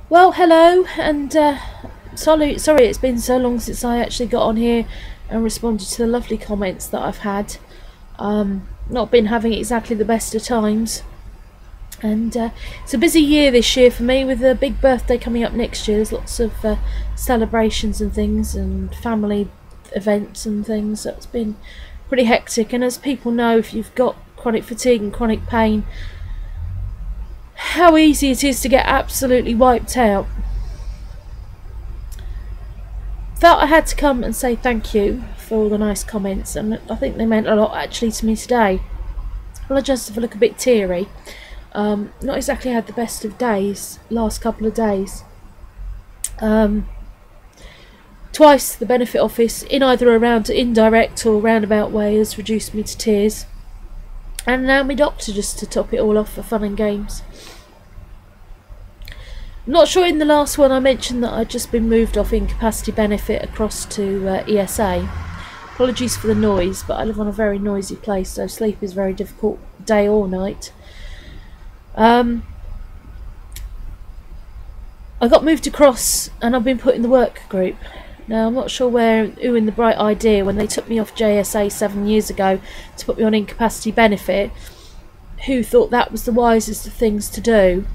Well, hello, and sorry it's been so long since I actually got on here and responded to the lovely comments that I've had. Not been having exactly the best of times, and it's a busy year this year for me with a big birthday coming up next year. There's lots of celebrations and things and family events and things, so it's been pretty hectic. And as people know, if you've got chronic fatigue and chronic pain, how easy it is to get absolutely wiped out. Felt I had to come and say thank you for all the nice comments, and I think they meant a lot actually to me today. Apologise if I look a bit teary. Not exactly had the best of days last couple of days. Twice the benefit office in either a indirect or roundabout way has reduced me to tears, and now my doctor just to top it all off for fun and games. I'm not sure in the last one I mentioned that I'd just been moved off incapacity benefit across to ESA. Apologies for the noise, but I live on a very noisy place, so sleep is very difficult day or night. I got moved across and I've been put in the work group. Now I'm not sure who in the bright idea when they took me off JSA 7 years ago to put me on incapacity benefit, who thought that was the wisest of things to do.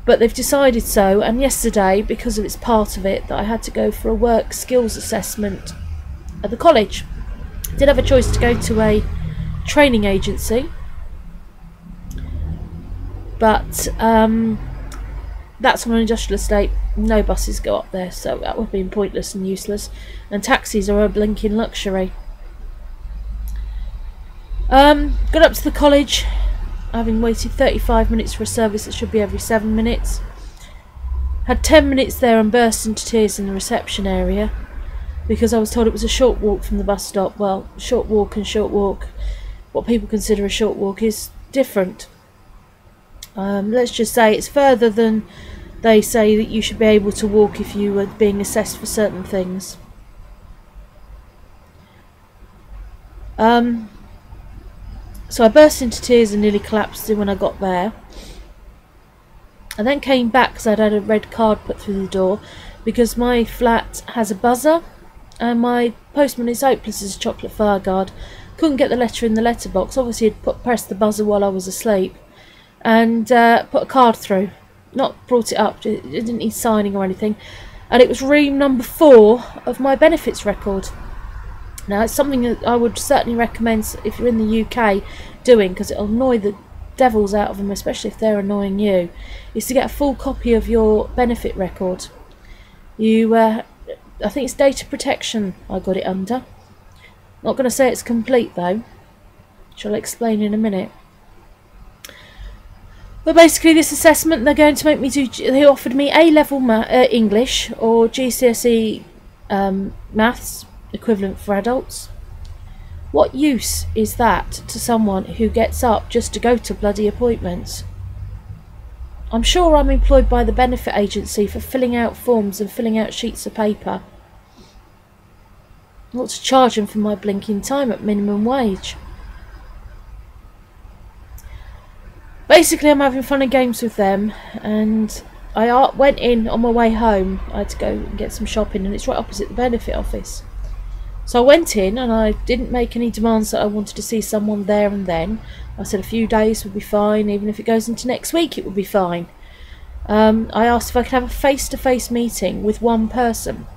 But they've decided so, and yesterday, because of it's part of it, that I had to go for a work skills assessment at the college. I did have a choice to go to a training agency, but that's on an industrial estate. No buses go up there, so that would have been pointless and useless, and taxis are a blinking luxury. Got up to the college, having waited 35 minutes for a service that should be every 7 minutes. Had 10 minutes there and burst into tears in the reception area because I was told it was a short walk from the bus stop. Well, short walk and short walk, what people consider a short walk is different. Let's just say it's further than they say that you should be able to walk if you were being assessed for certain things. So I burst into tears and nearly collapsed when I got there. I then came back because I'd had a red card put through the door because my flat has a buzzer and my postman is hopeless as a chocolate fire guard. Couldn't get the letter in the letterbox. Obviously he'd pressed the buzzer while I was asleep and put a card through. Not brought it up, it didn't need signing or anything. And it was ream number 4 of my benefits record. Now it's something that I would certainly recommend if you're in the UK doing, because it'll annoy the devils out of them, especially if they're annoying you, is to get a full copy of your benefit record. I think it's data protection I got it under. Not going to say it's complete though, which I'll explain in a minute. But basically this assessment they're going to make me do, they offered me A-level English or GCSE maths, equivalent for adults. What use is that to someone who gets up just to go to bloody appointments? I'm sure I'm employed by the benefit agency for filling out forms and filling out sheets of paper. I ought to charge them for my blinking time at minimum wage. Basically I'm having fun and games with them, and I went in on my way home. I had to go and get some shopping, and it's right opposite the benefit office. So I went in and I didn't make any demands that I wanted to see someone there and then. I said a few days would be fine, even if it goes into next week it would be fine. I asked if I could have a face-to-face meeting with one person,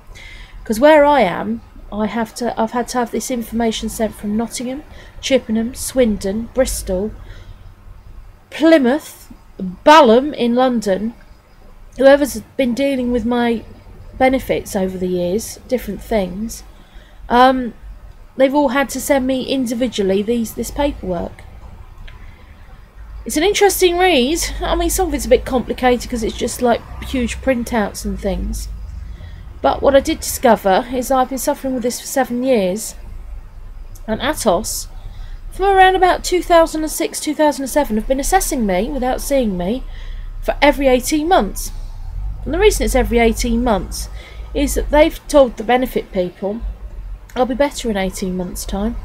because where I am, I've had to have this information sent from Nottingham, Chippenham, Swindon, Bristol, Plymouth, Balham in London. Whoever's been dealing with my benefits over the years, different things, they've all had to send me individually this paperwork. It's an interesting read. I mean, some of it's a bit complicated because it's just like huge printouts and things. But what I did discover is I've been suffering with this for 7 years, and Atos, from around about 2006-2007, have been assessing me without seeing me for every 18 months. And the reason it's every 18 months is that they've told the benefit people I'll be better in 18 months' time.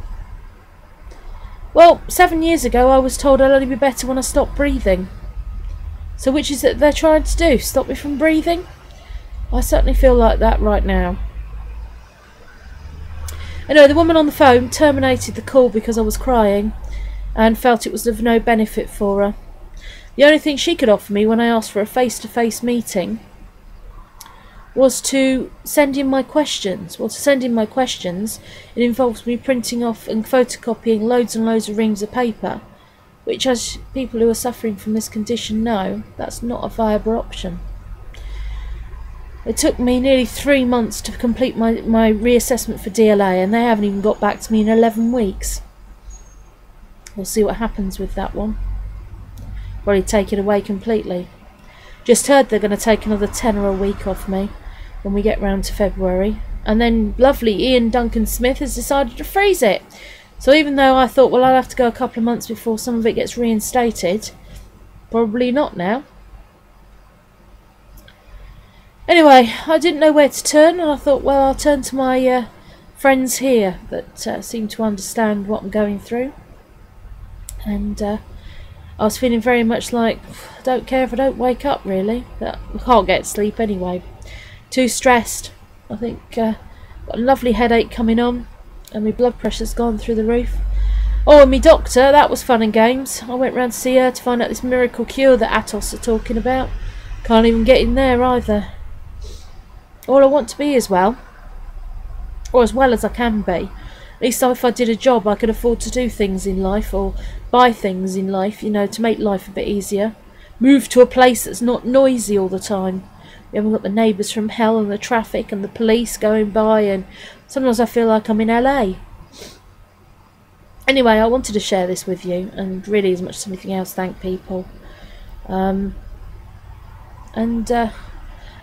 Well, 7 years ago I was told I'll only be better when I stop breathing. So which is it they're trying to do? Stop me from breathing? I certainly feel like that right now. Anyway, the woman on the phone terminated the call because I was crying and felt it was of no benefit for her. The only thing she could offer me when I asked for a face-to-face meeting was to send in my questions. Well, to send in my questions, it involves me printing off and photocopying loads and loads of reams of paper, which, as people who are suffering from this condition know, that's not a viable option. It took me nearly 3 months to complete my reassessment for DLA, and they haven't even got back to me in 11 weeks. We'll see what happens with that one. Probably take it away completely. Just heard they're going to take another tenner a week off me when we get round to February. And then lovely Ian Duncan Smith has decided to freeze it. So even though I thought, well, I'll have to go a couple of months before some of it gets reinstated, probably not now. Anyway, I didn't know where to turn, and I thought, well, I'll turn to my friends here that seem to understand what I'm going through. And I was feeling very much like, I don't care if I don't wake up, really. But I can't get sleep anyway. Too stressed. I think got a lovely headache coming on, and my blood pressure's gone through the roof. Oh, and my doctor, that was fun and games. I went round to see her to find out this miracle cure that Atos are talking about. Can't even get in there either. All I want to be as well, or as well as I can be. At least if I did a job, I could afford to do things in life, or buy things in life, you know, to make life a bit easier. Move to a place that's not noisy all the time. We haven't got the neighbours from hell and the traffic and the police going by, and sometimes I feel like I'm in LA. Anyway, I wanted to share this with you, and really as much as anything else, thank people.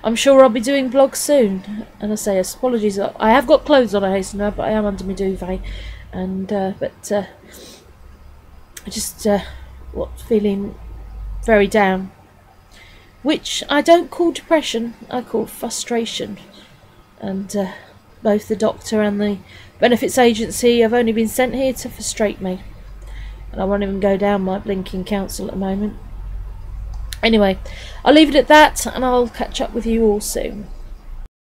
I'm sure I'll be doing vlogs soon. And I say, apologies, I have got clothes on, I hasten to add, but I am under my duvet. And I just feeling very down, which I don't call depression, I call frustration. And both the doctor and the benefits agency have only been sent here to frustrate me, and I won't even go down my blinking council at the moment. Anyway, I'll leave it at that, and I'll catch up with you all soon.